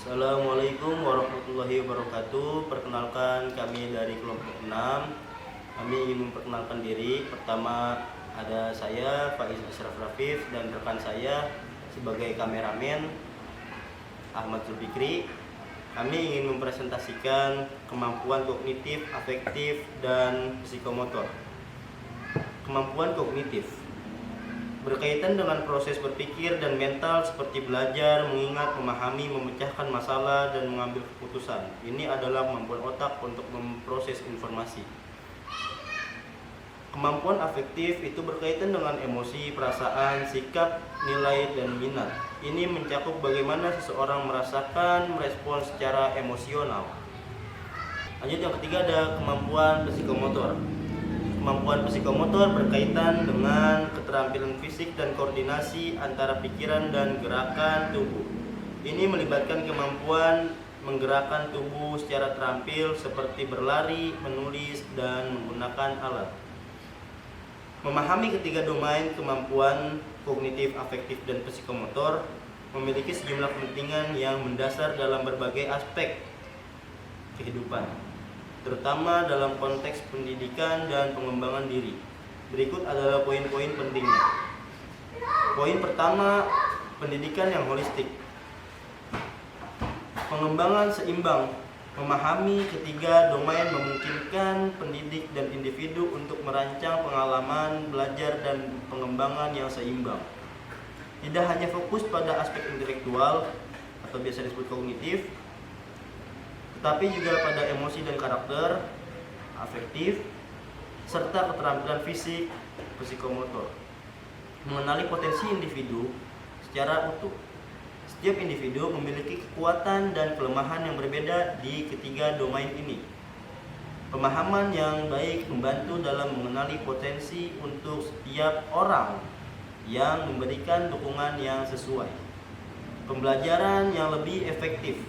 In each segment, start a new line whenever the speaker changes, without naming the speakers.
Assalamualaikum warahmatullahi wabarakatuh. Perkenalkan, kami dari kelompok 6. Kami ingin memperkenalkan diri. Pertama ada saya Faiz Ashraf Rafif dan rekan saya sebagai kameramen Ahmad Zulfikri. Kami ingin mempresentasikan kemampuan kognitif, afektif, dan psikomotor. Kemampuan kognitif berkaitan dengan proses berpikir dan mental seperti belajar, mengingat, memahami, memecahkan masalah, dan mengambil keputusan. Ini adalah kemampuan otak untuk memproses informasi. Kemampuan afektif itu berkaitan dengan emosi, perasaan, sikap, nilai, dan minat. Ini mencakup bagaimana seseorang merasakan, merespons secara emosional. Lanjut, yang ketiga ada kemampuan psikomotor. Kemampuan psikomotor berkaitan dengan keterampilan fisik dan koordinasi antara pikiran dan gerakan tubuh. Ini melibatkan kemampuan menggerakkan tubuh secara terampil seperti berlari, menulis, dan menggunakan alat. Memahami ketiga domain kemampuan kognitif, afektif, dan psikomotor memiliki sejumlah kepentingan yang mendasar dalam berbagai aspek kehidupan, terutama dalam konteks pendidikan dan pengembangan diri. Berikut adalah poin-poin pentingnya. Poin pertama, pendidikan yang holistik. Pengembangan seimbang. Memahami ketiga domain memungkinkan pendidik dan individu untuk merancang pengalaman belajar dan pengembangan yang seimbang. Tidak hanya fokus pada aspek intelektual atau biasa disebut kognitif, tetapi juga pada emosi dan karakter, afektif, serta keterampilan fisik, psikomotor. Mengenali potensi individu secara utuh. Setiap individu memiliki kekuatan dan kelemahan yang berbeda di ketiga domain ini. Pemahaman yang baik membantu dalam mengenali potensi untuk setiap orang yang memberikan dukungan yang sesuai. Pembelajaran yang lebih efektif.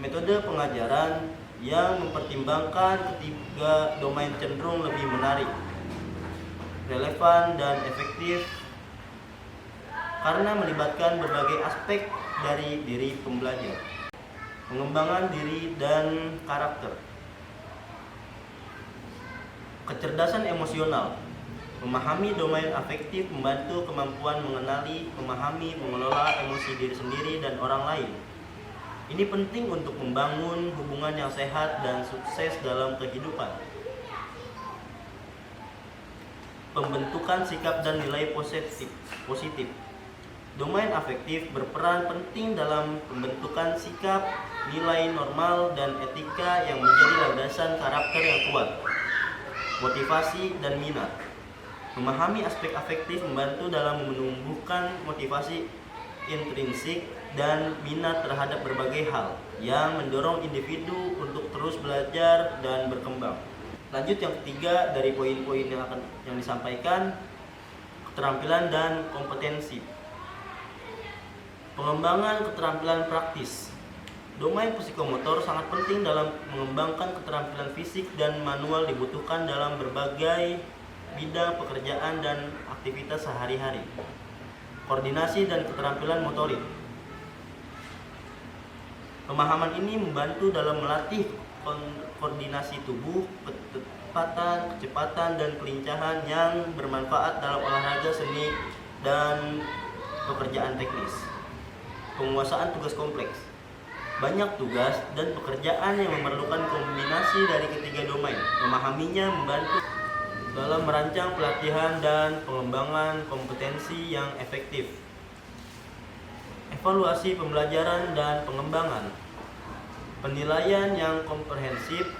Metode pengajaran yang mempertimbangkan ketiga domain cenderung lebih menarik, relevan, dan efektif karena melibatkan berbagai aspek dari diri pembelajar. Pengembangan diri dan karakter. Kecerdasan emosional. Memahami domain afektif membantu kemampuan mengenali, memahami, mengelola emosi diri sendiri dan orang lain. Ini penting untuk membangun hubungan yang sehat dan sukses dalam kehidupan. Pembentukan sikap dan nilai positif. Domain afektif berperan penting dalam pembentukan sikap, nilai normal, dan etika yang menjadi landasan karakter yang kuat, motivasi, dan minat. Memahami aspek afektif membantu dalam menumbuhkan motivasi intrinsik dan minat terhadap berbagai hal yang mendorong individu untuk terus belajar dan berkembang. Lanjut, yang ketiga dari poin-poin yang disampaikan, keterampilan dan kompetensi. Pengembangan keterampilan praktis. Domain psikomotor sangat penting dalam mengembangkan keterampilan fisik dan manual dibutuhkan dalam berbagai bidang pekerjaan dan aktivitas sehari-hari. Koordinasi dan keterampilan motorik. Pemahaman ini membantu dalam melatih koordinasi tubuh, kecepatan, dan kelincahan yang bermanfaat dalam olahraga, seni, dan pekerjaan teknis. Penguasaan tugas kompleks. Banyak tugas dan pekerjaan yang memerlukan kombinasi dari ketiga domain. Memahaminya membantu dalam merancang pelatihan dan pengembangan kompetensi yang efektif. Evaluasi pembelajaran dan pengembangan. Penilaian yang komprehensif.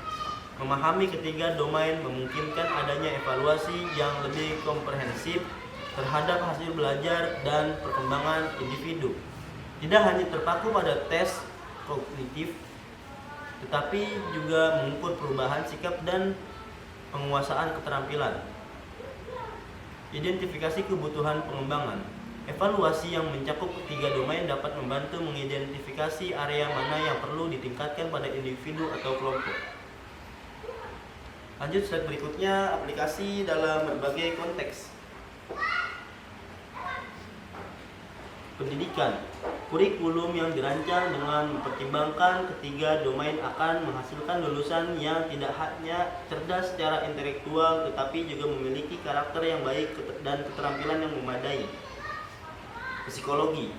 Memahami ketiga domain memungkinkan adanya evaluasi yang lebih komprehensif terhadap hasil belajar dan perkembangan individu. Tidak hanya terpaku pada tes kognitif, tetapi juga mengukur perubahan sikap dan penguasaan keterampilan. Identifikasi kebutuhan pengembangan. Evaluasi yang mencakup ketiga domain dapat membantu mengidentifikasi area mana yang perlu ditingkatkan pada individu atau kelompok. Lanjut, slide berikutnya, aplikasi dalam berbagai konteks. Pendidikan. Kurikulum yang dirancang dengan mempertimbangkan ketiga domain akan menghasilkan lulusan yang tidak hanya cerdas secara intelektual tetapi juga memiliki karakter yang baik dan keterampilan yang memadai. Psikologi.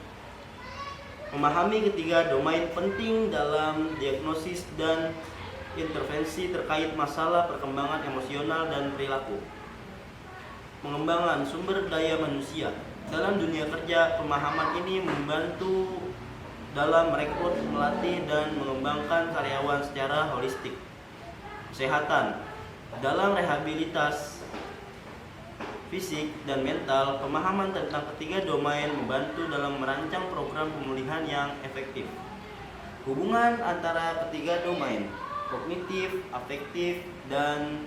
Memahami ketiga domain penting dalam diagnosis dan intervensi terkait masalah perkembangan emosional dan perilaku. Pengembangan sumber daya manusia. Dalam dunia kerja, pemahaman ini membantu dalam merekrut, melatih, dan mengembangkan karyawan secara holistik. Kesehatan. Dalam rehabilitas fisik dan mental, pemahaman tentang ketiga domain membantu dalam merancang program pemulihan yang efektif. Hubungan antara ketiga domain, kognitif, afektif, dan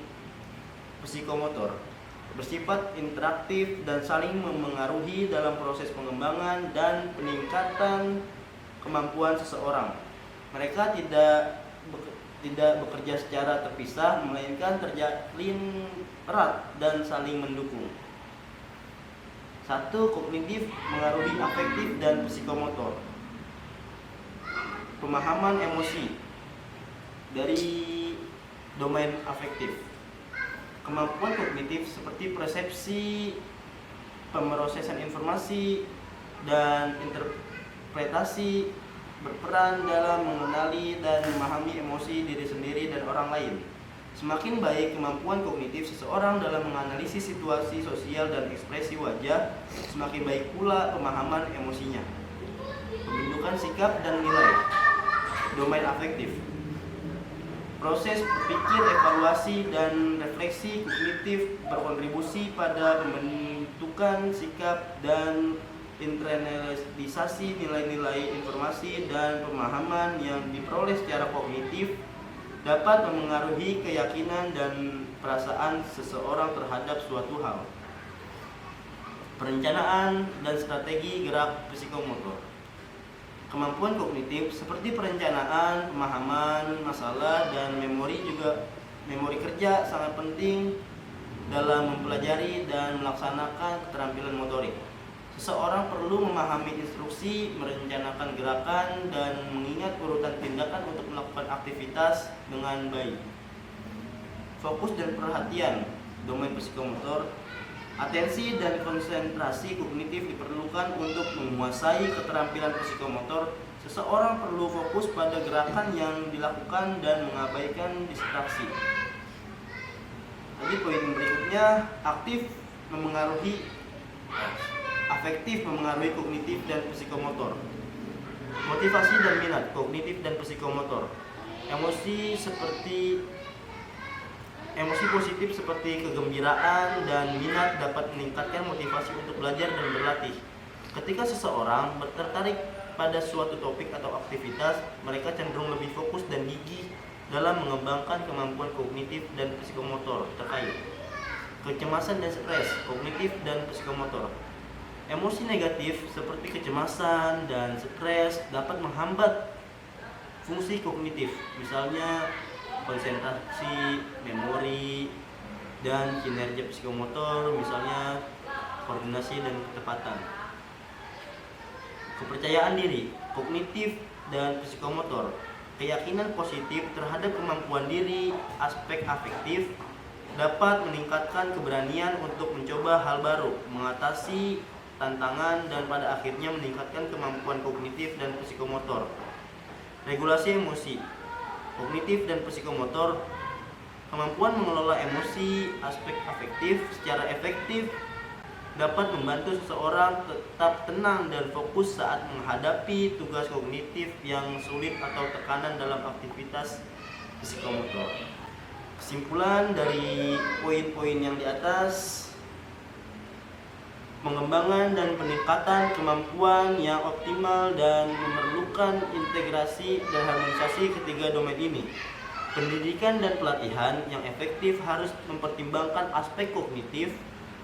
psikomotor, bersifat interaktif dan saling memengaruhi dalam proses pengembangan dan peningkatan kemampuan seseorang. Mereka tidak bekerja secara terpisah, melainkan terjalin erat dan saling mendukung. 1. Kognitif mengaruhi afektif dan psikomotor. Pemahaman emosi dari domain afektif. Kemampuan kognitif seperti persepsi, pemrosesan informasi, dan interpretasi berperan dalam mengenali dan memahami emosi diri sendiri dan orang lain. Semakin baik kemampuan kognitif seseorang dalam menganalisis situasi sosial dan ekspresi wajah, semakin baik pula pemahaman emosinya. Pembentukan sikap dan nilai. Domain afektif. Proses berpikir, evaluasi, dan refleksi kognitif berkontribusi pada pembentukan sikap dan internalisasi nilai-nilai informasi dan pemahaman yang diperoleh secara kognitif dapat memengaruhi keyakinan dan perasaan seseorang terhadap suatu hal. Perencanaan dan strategi gerak psikomotor. Kemampuan kognitif seperti perencanaan, pemahaman masalah, dan memori kerja sangat penting dalam mempelajari dan melaksanakan keterampilan motorik. Seseorang perlu memahami instruksi, merencanakan gerakan, dan mengingat urutan tindakan untuk melakukan aktivitas dengan baik. Fokus dan perhatian, domain psikomotor. Atensi dan konsentrasi kognitif diperlukan untuk menguasai keterampilan psikomotor. Seseorang perlu fokus pada gerakan yang dilakukan dan mengabaikan distraksi. Lagi poin berikutnya, afektif memengaruhi kognitif dan psikomotor. Motivasi dan minat, kognitif dan psikomotor. Emosi positif seperti kegembiraan dan minat dapat meningkatkan motivasi untuk belajar dan berlatih. Ketika seseorang tertarik pada suatu topik atau aktivitas, mereka cenderung lebih fokus dan gigih dalam mengembangkan kemampuan kognitif dan psikomotor terkait. Kecemasan dan stres, kognitif dan psikomotor. Emosi negatif seperti kecemasan dan stres dapat menghambat fungsi kognitif, misalnya konsentrasi, memori, dan kinerja psikomotor, misalnya koordinasi dan ketepatan. Kepercayaan diri, kognitif dan psikomotor. Keyakinan positif terhadap kemampuan diri, aspek afektif dapat meningkatkan keberanian untuk mencoba hal baru, mengatasi tantangan, dan pada akhirnya meningkatkan kemampuan kognitif dan psikomotor. Regulasi emosi, kognitif dan psikomotor. Kemampuan mengelola emosi, aspek afektif secara efektif dapat membantu seseorang tetap tenang dan fokus saat menghadapi tugas kognitif yang sulit atau tekanan dalam aktivitas psikomotor. Kesimpulan dari poin-poin yang di atas, pengembangan dan peningkatan kemampuan yang optimal dan memerlukan integrasi dan harmonisasi ketiga domain ini. Pendidikan dan pelatihan yang efektif harus mempertimbangkan aspek kognitif,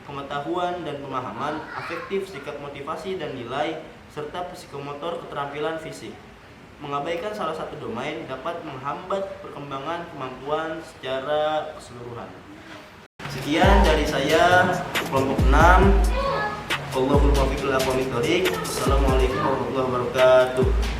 pengetahuan dan pemahaman, afektif, sikap, motivasi dan nilai, serta psikomotor, keterampilan fisik. Mengabaikan salah satu domain dapat menghambat perkembangan kemampuan secara keseluruhan. Sekian dari saya, kelompok 6. Wallahul muwaffiq ila aqwamit thoriq. Wassalamualaikum warahmatullahi wabarakatuh.